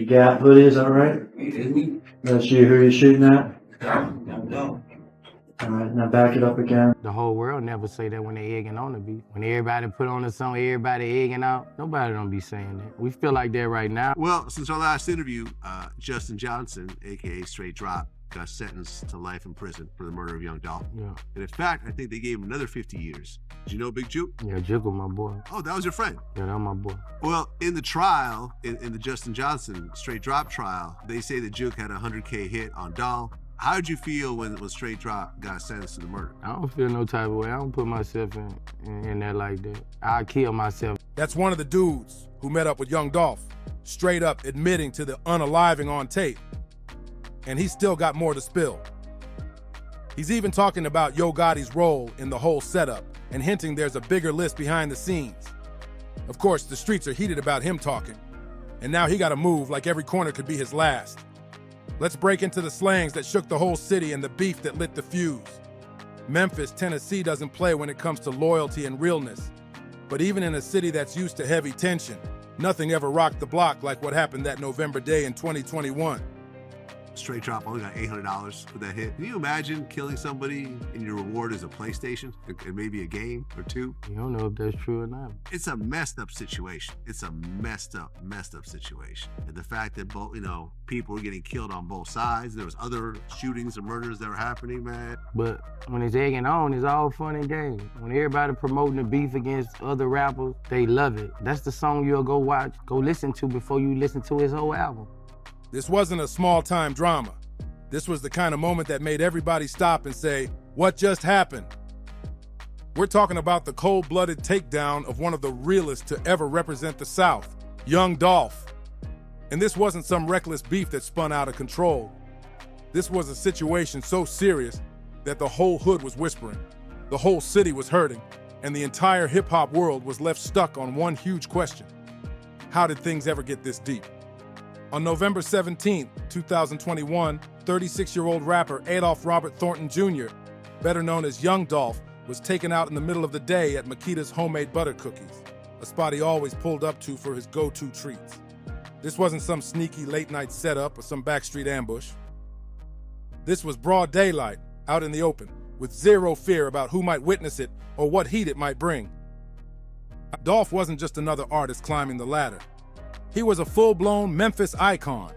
You got hoodie, is that right? That's you who you're shooting at? No. Alright, now back it up again. The whole world never say that when they egging on the beat. When everybody put on a song, everybody egging out, nobody don't be saying that. We feel like that right now. Well, since our last interview, Justin Johnson, aka Straight Drop, got sentenced to life in prison for the murder of young Dolph. Yeah. And in fact, I think they gave him another 50 years. Did you know Big Juke? Yeah, Juke was my boy. Oh, that was your friend? Yeah, that was my boy. Well, in the trial, in the Justin Johnson Straight Drop trial, they say that Juke had a 100K hit on Dolph. How did you feel when Straight Drop got sentenced to the murder? I don't feel no type of way. I don't put myself in that like that. I kill myself. That's one of the dudes who met up with young Dolph, straight up admitting to the unaliving on tape. And he's still got more to spill. He's even talking about Yo Gotti's role in the whole setup and hinting there's a bigger list behind the scenes. Of course, the streets are heated about him talking. And now he gotta move like every corner could be his last. Let's break into the slangs that shook the whole city and the beef that lit the fuse. Memphis, Tennessee doesn't play when it comes to loyalty and realness. But even in a city that's used to heavy tension, nothing ever rocked the block like what happened that November day in 2021. Straight Drop only got $800 for that hit. Can you imagine killing somebody and your reward is a PlayStation and maybe a game or two? You don't know if that's true or not. It's a messed up situation. It's a messed up situation. And the fact that both, people were getting killed on both sides. There was other shootings and murders that were happening, man. But when it's egging on, it's all fun and games. When everybody promoting the beef against other rappers, they love it. That's the song you'll go watch, go listen to before you listen to his whole album. This wasn't a small-time drama. This was the kind of moment that made everybody stop and say, what just happened? We're talking about the cold-blooded takedown of one of the realest to ever represent the South, young Dolph. And this wasn't some reckless beef that spun out of control. This was a situation so serious that the whole hood was whispering, the whole city was hurting, and the entire hip-hop world was left stuck on one huge question. How did things ever get this deep? On November 17, 2021, 36-year-old rapper Adolph Robert Thornton Jr., better known as Young Dolph, was taken out in the middle of the day at Makita's Homemade Butter Cookies, a spot he always pulled up to for his go-to treats. This wasn't some sneaky late-night setup or some backstreet ambush. This was broad daylight, out in the open, with zero fear about who might witness it or what heat it might bring. Dolph wasn't just another artist climbing the ladder. He was a full-blown Memphis icon,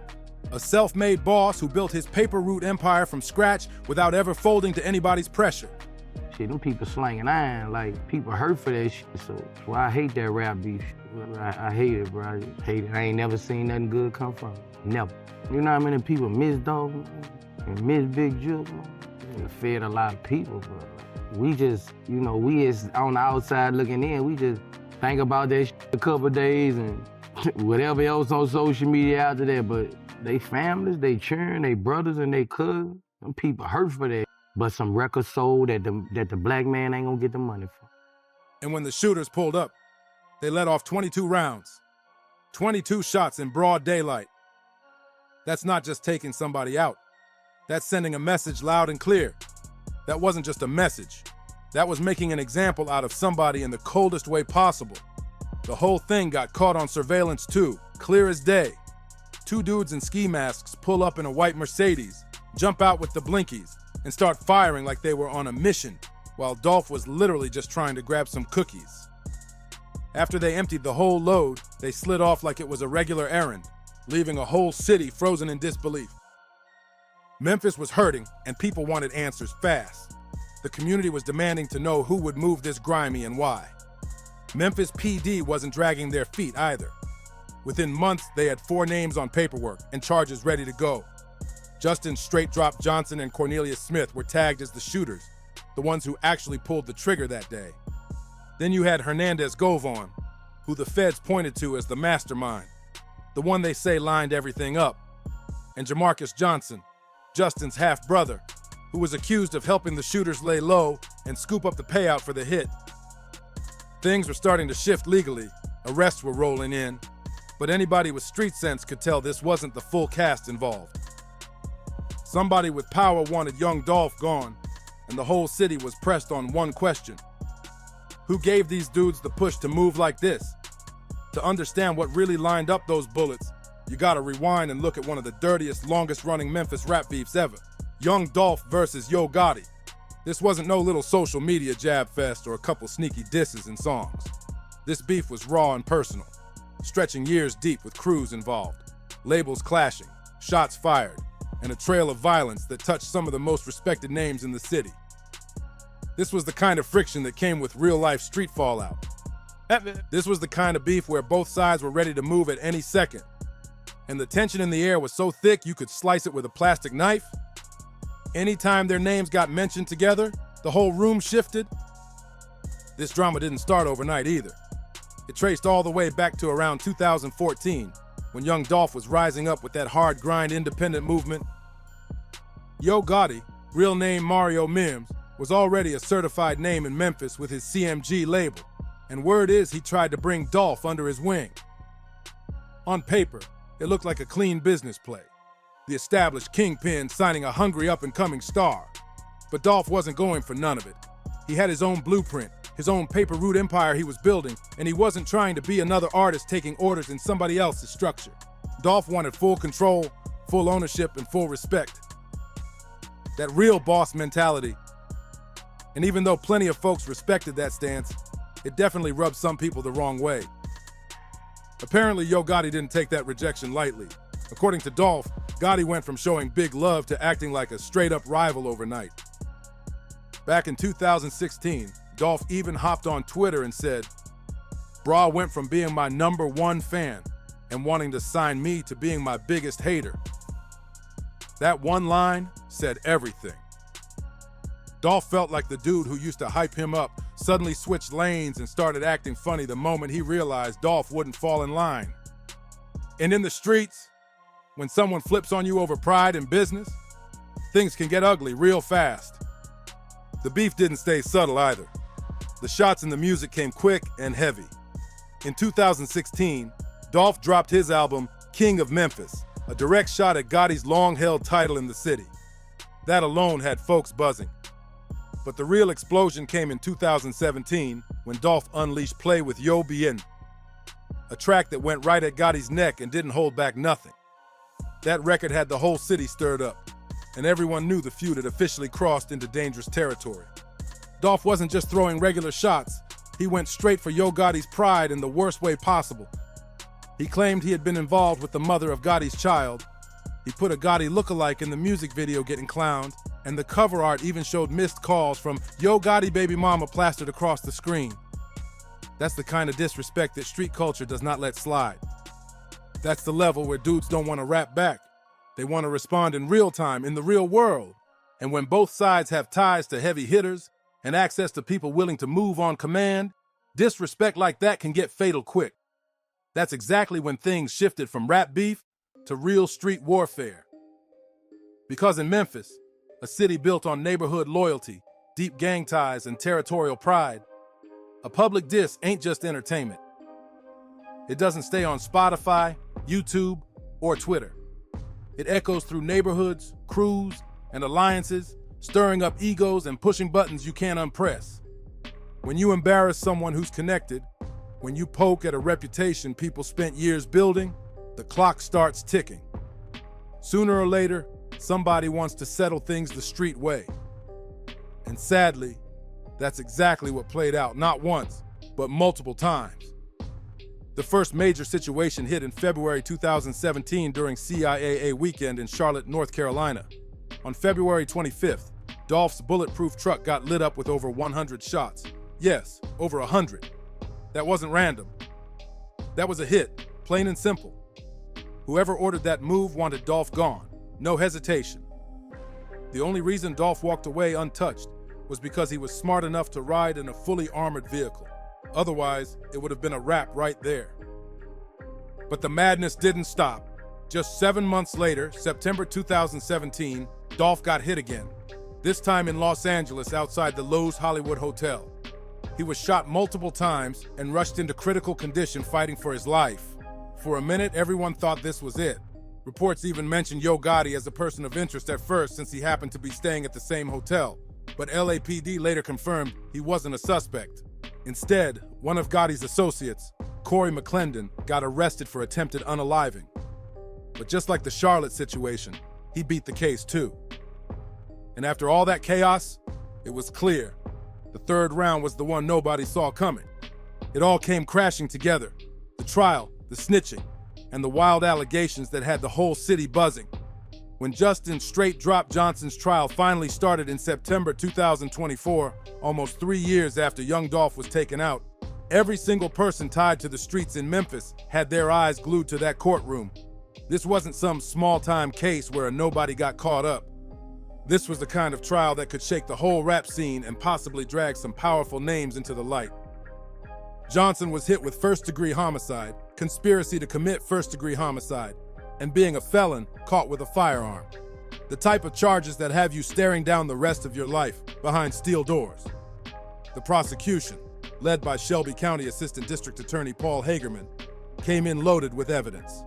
a self-made boss who built his paper route empire from scratch without ever folding to anybody's pressure. Shit, them people slanging iron, like, people hurt for that shit, so that's why I hate that rap beef. I hate it, bro, I hate it. I ain't never seen nothing good come from it, never. You know how many people miss Dolph and miss Big Juke? It fed a lot of people, but we just, we is on the outside looking in, we just think about that shit a couple days and whatever else on social media after that, but they families, they children, they brothers and they cousins, them people hurt for that. But some records sold that the black man ain't gonna get the money for. And when the shooters pulled up, they let off 22 rounds, 22 shots in broad daylight. That's not just taking somebody out. That's sending a message loud and clear. That wasn't just a message. That was making an example out of somebody in the coldest way possible. The whole thing got caught on surveillance too, clear as day. Two dudes in ski masks pull up in a white Mercedes, jump out with the blinkies, and start firing like they were on a mission, while Dolph was literally just trying to grab some cookies. After they emptied the whole load, they slid off like it was a regular errand, leaving a whole city frozen in disbelief. Memphis was hurting, and people wanted answers fast. The community was demanding to know who would move this grimy and why. Memphis PD wasn't dragging their feet either. Within months, they had 4 names on paperwork and charges ready to go. Justin Straight Drop Johnson and Cornelius Smith were tagged as the shooters, the ones who actually pulled the trigger that day. Then you had Hernandez Govon, who the feds pointed to as the mastermind, the one they say lined everything up, and Jamarcus Johnson, Justin's half-brother, who was accused of helping the shooters lay low and scoop up the payout for the hit. Things were starting to shift legally, arrests were rolling in, but anybody with street sense could tell this wasn't the full cast involved. Somebody with power wanted young Dolph gone, and the whole city was pressed on one question. Who gave these dudes the push to move like this? To understand what really lined up those bullets, you gotta rewind and look at one of the dirtiest, longest-running Memphis rap beefs ever. Young Dolph versus Yo Gotti. This wasn't no little social media jab fest or a couple sneaky disses in songs. This beef was raw and personal, stretching years deep with crews involved, labels clashing, shots fired, and a trail of violence that touched some of the most respected names in the city. This was the kind of friction that came with real-life street fallout. This was the kind of beef where both sides were ready to move at any second, and the tension in the air was so thick you could slice it with a plastic knife. Anytime their names got mentioned together, the whole room shifted. This drama didn't start overnight either. It traced all the way back to around 2014, when young Dolph was rising up with that hard grind independent movement. Yo Gotti, real name Mario Mims, was already a certified name in Memphis with his CMG label, and word is he tried to bring Dolph under his wing. On paper, it looked like a clean business play, the established kingpin signing a hungry up-and-coming star. But Dolph wasn't going for none of it. He had his own blueprint, his own paper route empire he was building, and he wasn't trying to be another artist taking orders in somebody else's structure. Dolph wanted full control, full ownership, and full respect. That real boss mentality. And even though plenty of folks respected that stance, it definitely rubbed some people the wrong way. Apparently, Yo Gotti didn't take that rejection lightly. According to Dolph, Gotti went from showing big love to acting like a straight-up rival overnight. Back in 2016, Dolph even hopped on Twitter and said, "Bra went from being my #1 fan and wanting to sign me to being my biggest hater." That one line said everything. Dolph felt like the dude who used to hype him up suddenly switched lanes and started acting funny the moment he realized Dolph wouldn't fall in line. And in the streets, when someone flips on you over pride in business, things can get ugly real fast. The beef didn't stay subtle either. The shots and the music came quick and heavy. In 2016, Dolph dropped his album, King of Memphis, a direct shot at Gotti's long-held title in the city. That alone had folks buzzing. But the real explosion came in 2017 when Dolph unleashed Play with Yo Bien, a track that went right at Gotti's neck and didn't hold back nothing. That record had the whole city stirred up, and everyone knew the feud had officially crossed into dangerous territory. Dolph wasn't just throwing regular shots, he went straight for Yo Gotti's pride in the worst way possible. He claimed he had been involved with the mother of Gotti's child. He put a Gotti lookalike in the music video getting clowned, and the cover art even showed missed calls from Yo Gotti baby mama plastered across the screen. That's the kind of disrespect that street culture does not let slide. That's the level where dudes don't want to rap back. They want to respond in real time, in the real world. And when both sides have ties to heavy hitters and access to people willing to move on command, disrespect like that can get fatal quick. That's exactly when things shifted from rap beef to real street warfare. Because in Memphis, a city built on neighborhood loyalty, deep gang ties, and territorial pride, a public diss ain't just entertainment. It doesn't stay on Spotify, YouTube, or Twitter. It echoes through neighborhoods, crews, and alliances, stirring up egos and pushing buttons you can't unpress. When you embarrass someone who's connected, when you poke at a reputation people spent years building, the clock starts ticking. Sooner or later, somebody wants to settle things the street way. And sadly, that's exactly what played out, not once, but multiple times. The first major situation hit in February 2017 during CIAA weekend in Charlotte, North Carolina. On February 25th, Dolph's bulletproof truck got lit up with over 100 shots. Yes, over 100. That wasn't random. That was a hit, plain and simple. Whoever ordered that move wanted Dolph gone. No hesitation. The only reason Dolph walked away untouched was because he was smart enough to ride in a fully armored vehicle. Otherwise, it would have been a wrap right there. But the madness didn't stop. Just 7 months later, September 2017, Dolph got hit again. This time in Los Angeles outside the Loews Hollywood Hotel. He was shot multiple times and rushed into critical condition fighting for his life. For a minute, everyone thought this was it. Reports even mentioned Yo Gotti as a person of interest at first since he happened to be staying at the same hotel. But LAPD later confirmed he wasn't a suspect. Instead, one of Gotti's associates, Corey McClendon, got arrested for attempted unaliving. But just like the Charlotte situation, he beat the case too. And after all that chaos, it was clear. The third round was the one nobody saw coming. It all came crashing together. The trial, the snitching, and the wild allegations that had the whole city buzzing. When Justin Straight Drop Johnson's trial finally started in September 2024, almost 3 years after young Dolph was taken out, every single person tied to the streets in Memphis had their eyes glued to that courtroom. This wasn't some small-time case where a nobody got caught up. This was the kind of trial that could shake the whole rap scene and possibly drag some powerful names into the light. Johnson was hit with first-degree homicide, conspiracy to commit first-degree homicide, and being a felon caught with a firearm. The type of charges that have you staring down the rest of your life behind steel doors. The prosecution, led by Shelby County Assistant District Attorney Paul Hagerman, came in loaded with evidence.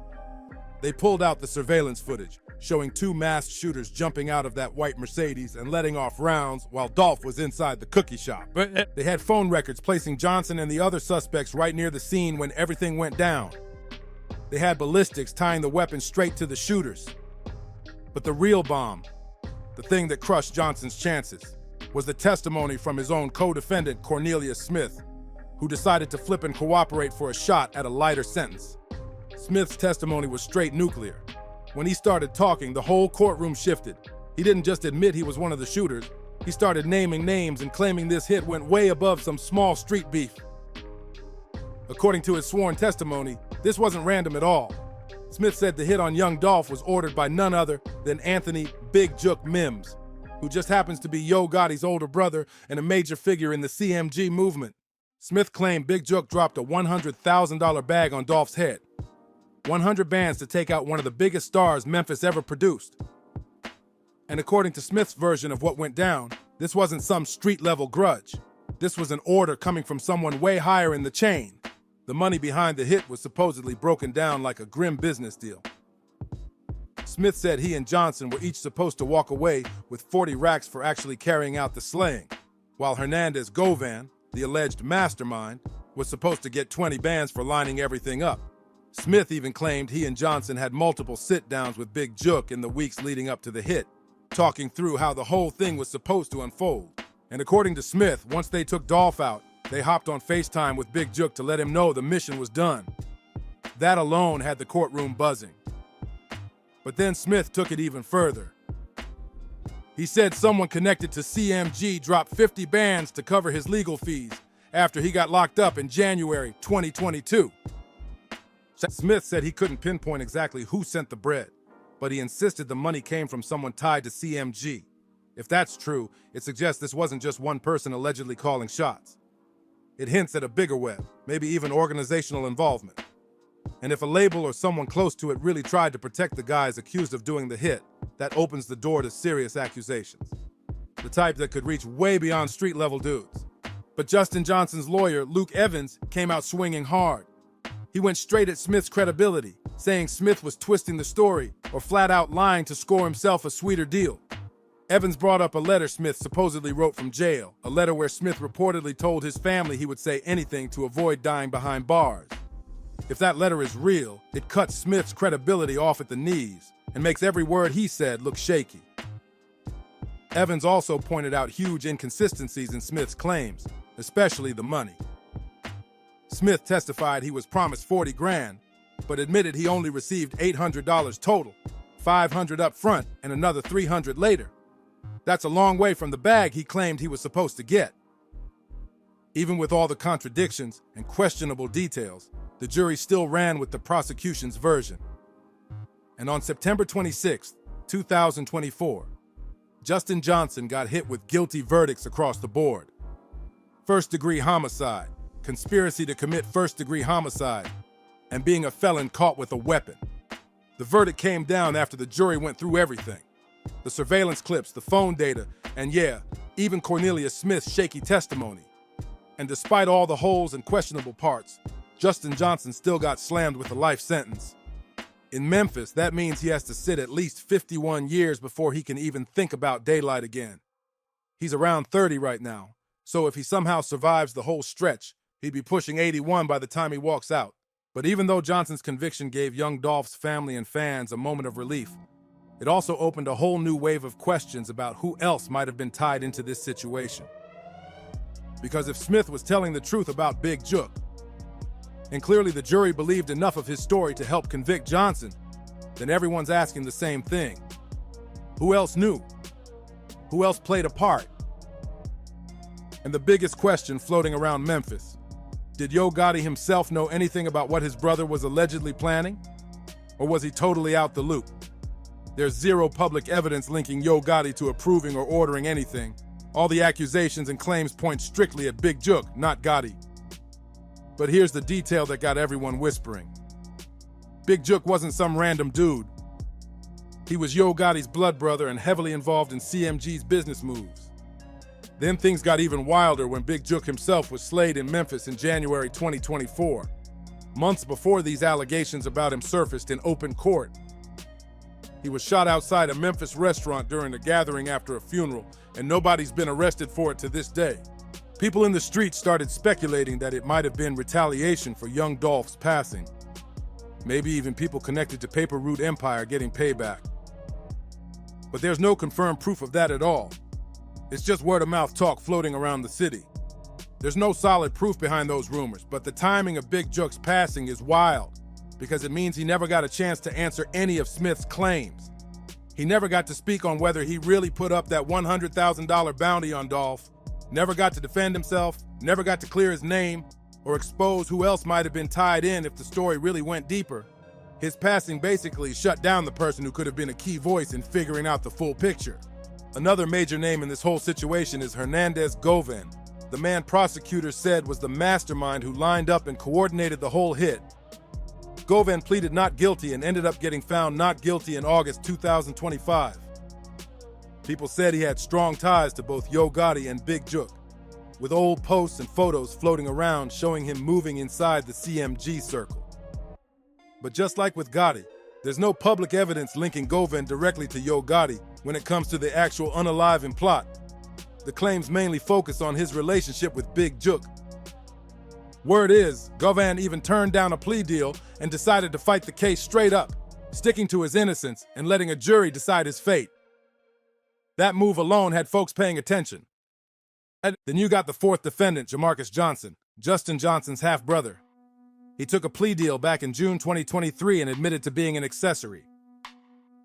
They pulled out the surveillance footage, showing 2 masked shooters jumping out of that white Mercedes and letting off rounds while Dolph was inside the cookie shop. They had phone records placing Johnson and the other suspects right near the scene when everything went down. They had ballistics tying the weapon straight to the shooters. But the real bomb, the thing that crushed Johnson's chances, was the testimony from his own co-defendant, Cornelius Smith, who decided to flip and cooperate for a shot at a lighter sentence. Smith's testimony was straight nuclear. When he started talking, the whole courtroom shifted. He didn't just admit he was one of the shooters. He started naming names and claiming this hit went way above some small street beef. According to his sworn testimony, this wasn't random at all. Smith said the hit on young Dolph was ordered by none other than Anthony Big Jook Mims, who just happens to be Yo Gotti's older brother and a major figure in the CMG movement. Smith claimed Big Jook dropped a $100,000 bag on Dolph's head. 100 bands to take out one of the biggest stars Memphis ever produced. And according to Smith's version of what went down, this wasn't some street-level grudge. This was an order coming from someone way higher in the chain. The money behind the hit was supposedly broken down like a grim business deal. Smith said he and Johnson were each supposed to walk away with 40 racks for actually carrying out the slaying, while Hernandez Govan, the alleged mastermind, was supposed to get 20 bands for lining everything up. Smith even claimed he and Johnson had multiple sit-downs with Big Jook in the weeks leading up to the hit, talking through how the whole thing was supposed to unfold. And according to Smith, once they took Dolph out, they hopped on FaceTime with Big Jook to let him know the mission was done. That alone had the courtroom buzzing. But then Smith took it even further. He said someone connected to CMG dropped 50 bands to cover his legal fees after he got locked up in January 2022. Smith said he couldn't pinpoint exactly who sent the bread, but he insisted the money came from someone tied to CMG. If that's true, it suggests this wasn't just one person allegedly calling shots. It hints at a bigger web, maybe even organizational involvement. And if a label or someone close to it really tried to protect the guys accused of doing the hit, that opens the door to serious accusations. The type that could reach way beyond street-level dudes. But Justin Johnson's lawyer, Luke Evans, came out swinging hard. He went straight at Smith's credibility, saying Smith was twisting the story or flat out lying to score himself a sweeter deal. Evans brought up a letter Smith supposedly wrote from jail, a letter where Smith reportedly told his family he would say anything to avoid dying behind bars. If that letter is real, it cuts Smith's credibility off at the knees and makes every word he said look shaky. Evans also pointed out huge inconsistencies in Smith's claims, especially the money. Smith testified he was promised 40 grand, but admitted he only received $800 total, $500 up front and another $300 later. That's a long way from the bag he claimed he was supposed to get. Even with all the contradictions and questionable details, the jury still ran with the prosecution's version. And on September 26, 2024, Justin Johnson got hit with guilty verdicts across the board. First-degree homicide, conspiracy to commit first-degree homicide, and being a felon caught with a weapon. The verdict came down after the jury went through everything. The surveillance clips, the phone data, and yeah, even Cornelius Smith's shaky testimony. And despite all the holes and questionable parts, Justin Johnson still got slammed with a life sentence. In Memphis, that means he has to sit at least 51 years before he can even think about daylight again. He's around 30 right now, so if he somehow survives the whole stretch, he'd be pushing 81 by the time he walks out. But even though Johnson's conviction gave young Dolph's family and fans a moment of relief, it also opened a whole new wave of questions about who else might have been tied into this situation. Because if Smith was telling the truth about Big Jook, and clearly the jury believed enough of his story to help convict Johnson, then everyone's asking the same thing. Who else knew? Who else played a part? And the biggest question floating around Memphis: did Yo Gotti himself know anything about what his brother was allegedly planning? Or was he totally out the loop? There's zero public evidence linking Yo Gotti to approving or ordering anything. All the accusations and claims point strictly at Big Jook, not Gotti. But here's the detail that got everyone whispering. Big Jook wasn't some random dude. He was Yo Gotti's blood brother and heavily involved in CMG's business moves. Then things got even wilder when Big Jook himself was slayed in Memphis in January 2024, months before these allegations about him surfaced in open court. He was shot outside a Memphis restaurant during a gathering after a funeral, and nobody's been arrested for it to this day. People in the streets started speculating that it might have been retaliation for young Dolph's passing. Maybe even people connected to Paper Route Empire getting payback. But there's no confirmed proof of that at all. It's just word-of-mouth talk floating around the city. There's no solid proof behind those rumors, but the timing of Big Jook's passing is wild, because it means he never got a chance to answer any of Smith's claims. He never got to speak on whether he really put up that $100,000 bounty on Dolph, never got to defend himself, never got to clear his name, or expose who else might have been tied in if the story really went deeper. His passing basically shut down the person who could have been a key voice in figuring out the full picture. Another major name in this whole situation is Hernandez Govan, the man prosecutors said was the mastermind who lined up and coordinated the whole hit. Govan pleaded not guilty and ended up getting found not guilty in August 2025. People said he had strong ties to both Yo Gotti and Big Jook, with old posts and photos floating around showing him moving inside the CMG circle. But just like with Gotti, there's no public evidence linking Govan directly to Yo Gotti when it comes to the actual unaliving plot. The claims mainly focus on his relationship with Big Jook. Word is, Govan even turned down a plea deal and decided to fight the case straight up, sticking to his innocence and letting a jury decide his fate. That move alone had folks paying attention. Then you got the fourth defendant, Jamarcus Johnson, Justin Johnson's half-brother. He took a plea deal back in June 2023 and admitted to being an accessory.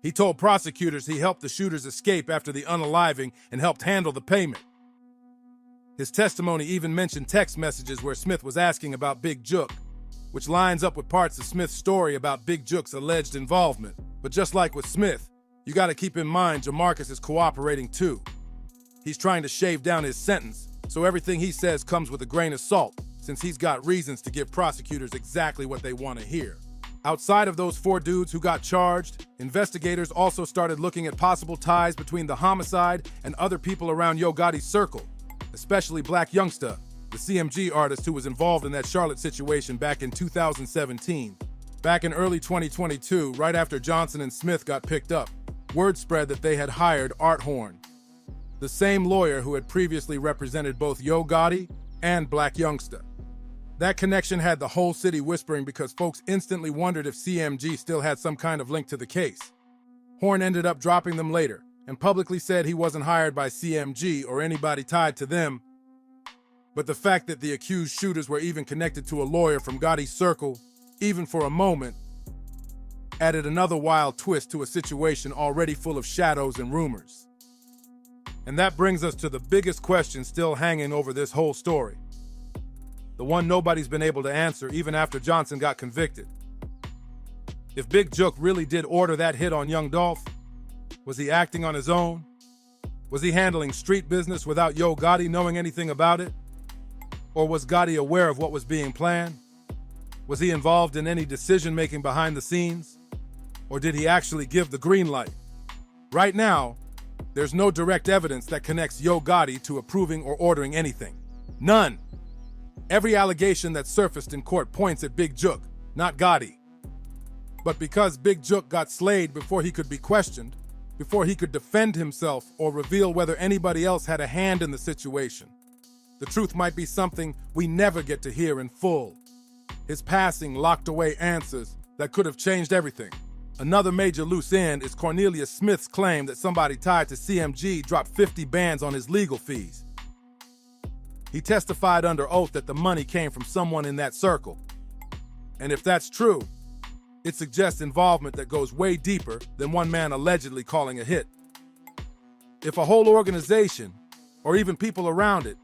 He told prosecutors he helped the shooters escape after the unaliving and helped handle the payment. His testimony even mentioned text messages where Smith was asking about Big Jook, which lines up with parts of Smith's story about Big Jook's alleged involvement. But just like with Smith, you gotta keep in mind Jamarcus is cooperating too. He's trying to shave down his sentence, so everything he says comes with a grain of salt, since he's got reasons to give prosecutors exactly what they want to hear. Outside of those 4 dudes who got charged, investigators also started looking at possible ties between the homicide and other people around Yo Gotti's circle, especially Black Youngsta, the CMG artist who was involved in that Charlotte situation back in 2017. Back in early 2022, right after Johnson and Smith got picked up, word spread that they had hired Art Horn, the same lawyer who had previously represented both Yo Gotti and Black Youngsta. That connection had the whole city whispering because folks instantly wondered if CMG still had some kind of link to the case. Horn ended up dropping them later and publicly said he wasn't hired by CMG or anybody tied to them. But the fact that the accused shooters were even connected to a lawyer from Gotti's circle, even for a moment, added another wild twist to a situation already full of shadows and rumors. And that brings us to the biggest question still hanging over this whole story. The one nobody's been able to answer even after Johnson got convicted. If Big Jook really did order that hit on young Dolph, was he acting on his own? Was he handling street business without Yo Gotti knowing anything about it? Or was Gotti aware of what was being planned? Was he involved in any decision-making behind the scenes? Or did he actually give the green light? Right now, there's no direct evidence that connects Yo Gotti to approving or ordering anything. None. Every allegation that surfaced in court points at Big Jook, not Gotti. But because Big Jook got slayed before he could be questioned, before he could defend himself or reveal whether anybody else had a hand in the situation, the truth might be something we never get to hear in full. his passing locked away answers that could have changed everything. Another major loose end is Cornelius Smith's claim that somebody tied to CMG dropped 50 bands on his legal fees. He testified under oath that the money came from someone in that circle. And if that's true, it suggests involvement that goes way deeper than one man allegedly calling a hit. If a whole organization, or even people around it,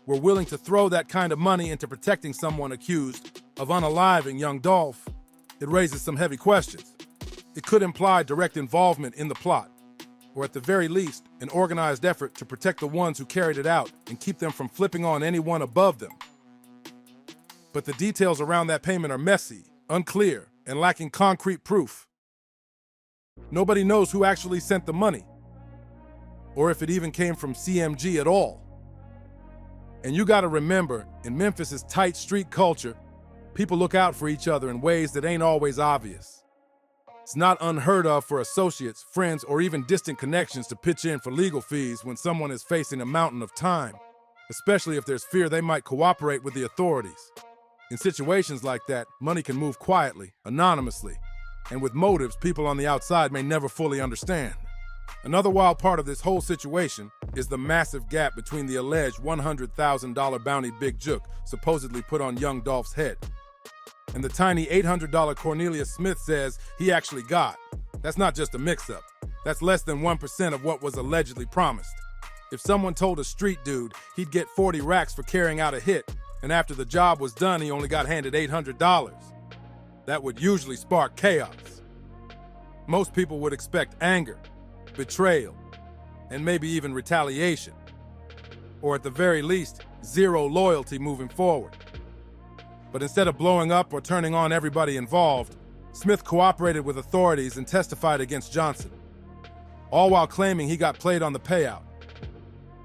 were willing to throw that kind of money into protecting someone accused of unaliving young Dolph, it raises some heavy questions. It could imply direct involvement in the plot, or at the very least, an organized effort to protect the ones who carried it out and keep them from flipping on anyone above them. But the details around that payment are messy, unclear, and lacking concrete proof. Nobody knows who actually sent the money, or if it even came from CMG at all. And you gotta remember, in Memphis's tight street culture, people look out for each other in ways that ain't always obvious. It's not unheard of for associates, friends, or even distant connections to pitch in for legal fees when someone is facing a mountain of time, especially if there's fear they might cooperate with the authorities. In situations like that, money can move quietly, anonymously, and with motives people on the outside may never fully understand. Another wild part of this whole situation is the massive gap between the alleged $100,000 bounty Big Jook supposedly put on young Dolph's head and the tiny $800 Cornelius Smith says he actually got. That's not just a mix-up. That's less than 1% of what was allegedly promised. If someone told a street dude he'd get 40 racks for carrying out a hit, and after the job was done he only got handed $800, that would usually spark chaos. Most people would expect anger, betrayal, and maybe even retaliation. Or at the very least, zero loyalty moving forward. But instead of blowing up or turning on everybody involved, Smith cooperated with authorities and testified against Johnson, all while claiming he got played on the payout.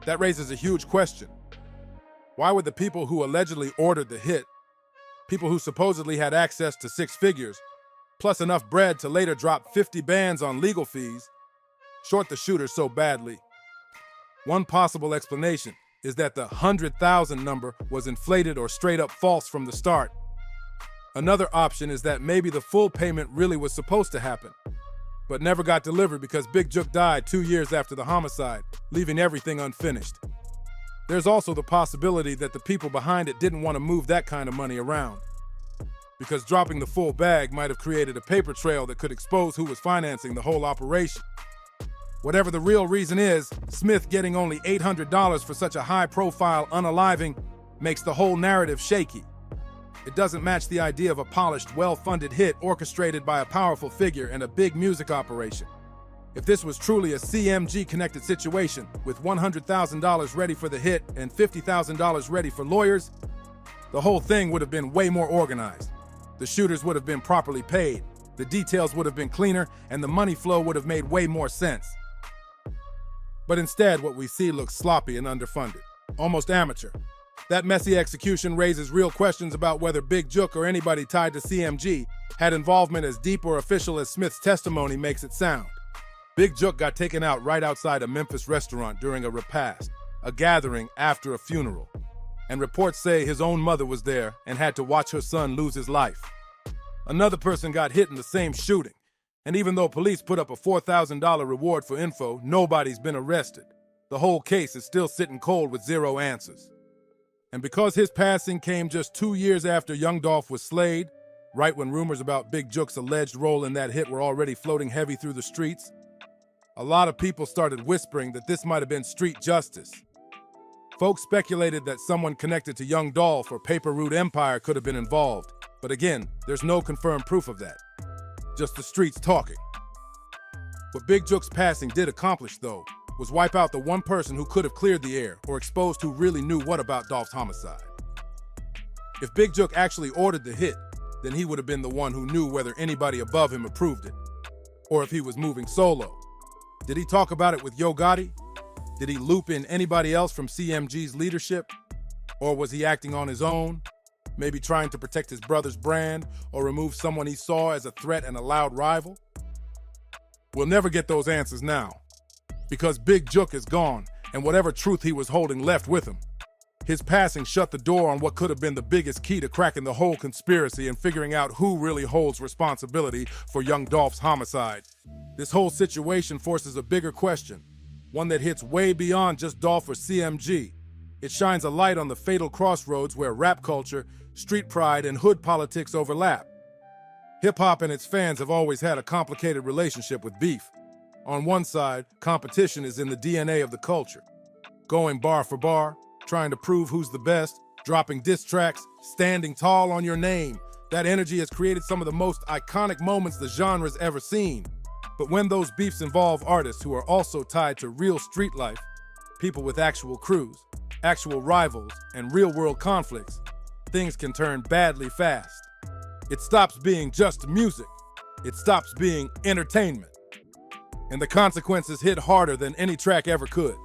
That raises a huge question. Why would the people who allegedly ordered the hit, people who supposedly had access to six figures, plus enough bread to later drop 50 bands on legal fees, short the shooter so badly? One possible explanation is that the 100,000 number was inflated or straight up false from the start. Another option is that maybe the full payment really was supposed to happen, but never got delivered because Big Jook died 2 years after the homicide, leaving everything unfinished. There's also the possibility that the people behind it didn't want to move that kind of money around, because dropping the full bag might have created a paper trail that could expose who was financing the whole operation. Whatever the real reason is, Smith getting only $800 for such a high-profile unaliving makes the whole narrative shaky. It doesn't match the idea of a polished, well-funded hit orchestrated by a powerful figure and a big music operation. If this was truly a CMG-connected situation, with $100,000 ready for the hit and $50,000 ready for lawyers, the whole thing would have been way more organized. The shooters would have been properly paid, the details would have been cleaner, and the money flow would have made way more sense. But instead, what we see looks sloppy and underfunded, almost amateur. That messy execution raises real questions about whether Big Jook or anybody tied to CMG had involvement as deep or official as Smith's testimony makes it sound. Big Jook got taken out right outside a Memphis restaurant during a repast, a gathering after a funeral. And reports say his own mother was there and had to watch her son lose his life. Another person got hit in the same shooting. And even though police put up a $4,000 reward for info, nobody's been arrested. The whole case is still sitting cold with zero answers. And because his passing came just 2 years after young Dolph was slayed, right when rumors about Big Jook's alleged role in that hit were already floating heavy through the streets, a lot of people started whispering that this might have been street justice. Folks speculated that someone connected to young Dolph or Paper Route Empire could have been involved. But again, there's no confirmed proof of that. Just the streets talking. What Big Jook's passing did accomplish, though, was wipe out the one person who could have cleared the air or exposed who really knew what about Dolph's homicide. If Big Jook actually ordered the hit, then he would have been the one who knew whether anybody above him approved it, or if he was moving solo. Did he talk about it with Yo Gotti? Did he loop in anybody else from CMG's leadership? Or was he acting on his own? Maybe trying to protect his brother's brand or remove someone he saw as a threat and a loud rival? We'll never get those answers now, because Big Jook is gone and whatever truth he was holding left with him. His passing shut the door on what could have been the biggest key to cracking the whole conspiracy and figuring out who really holds responsibility for young Dolph's homicide. This whole situation forces a bigger question, one that hits way beyond just Dolph or CMG. It shines a light on the fatal crossroads where rap culture, street pride, and hood politics overlap. Hip-hop and its fans have always had a complicated relationship with beef. On one side, competition is in the DNA of the culture. Going bar for bar, trying to prove who's the best, dropping diss tracks, standing tall on your name. That energy has created some of the most iconic moments the genre's ever seen. But when those beefs involve artists who are also tied to real street life, people with actual crews, actual rivals, and real-world conflicts, things can turn badly fast. It stops being just music. It stops being entertainment. And the consequences hit harder than any track ever could.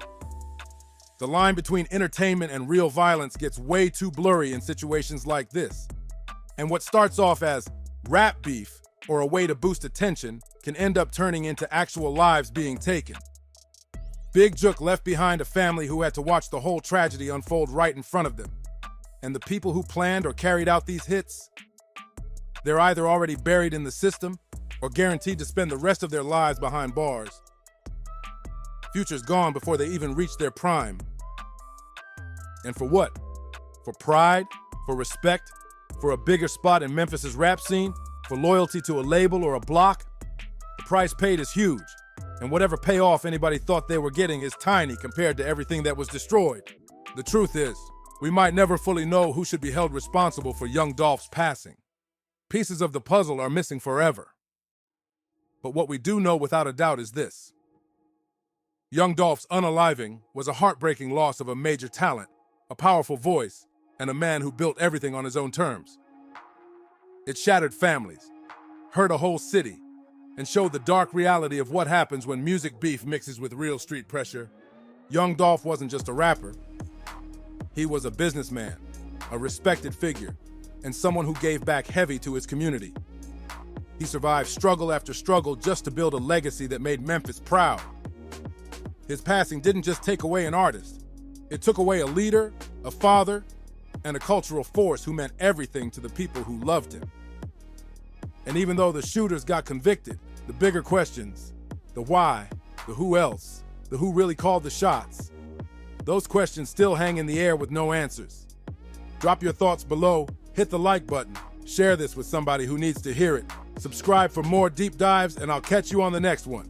The line between entertainment and real violence gets way too blurry in situations like this. And what starts off as rap beef or a way to boost attention can end up turning into actual lives being taken. Big Jook left behind a family who had to watch the whole tragedy unfold right in front of them. And the people who planned or carried out these hits, they're either already buried in the system or guaranteed to spend the rest of their lives behind bars. Future's gone before they even reach their prime. And for what? For pride? For respect? For a bigger spot in Memphis's rap scene? For loyalty to a label or a block? The price paid is huge, and whatever payoff anybody thought they were getting is tiny compared to everything that was destroyed. The truth is, we might never fully know who should be held responsible for young Dolph's passing. Pieces of the puzzle are missing forever. But what we do know without a doubt is this. Young Dolph's unaliving was a heartbreaking loss of a major talent, a powerful voice, and a man who built everything on his own terms. It shattered families, hurt a whole city, and showed the dark reality of what happens when music beef mixes with real street pressure. Young Dolph wasn't just a rapper. He was a businessman, a respected figure, and someone who gave back heavy to his community. He survived struggle after struggle just to build a legacy that made Memphis proud. His passing didn't just take away an artist. It took away a leader, a father, and a cultural force who meant everything to the people who loved him. And even though the shooters got convicted, the bigger questions, the why, the who else, the who really called the shots, those questions still hang in the air with no answers. Drop your thoughts below, hit the like button, share this with somebody who needs to hear it, subscribe for more deep dives, and I'll catch you on the next one.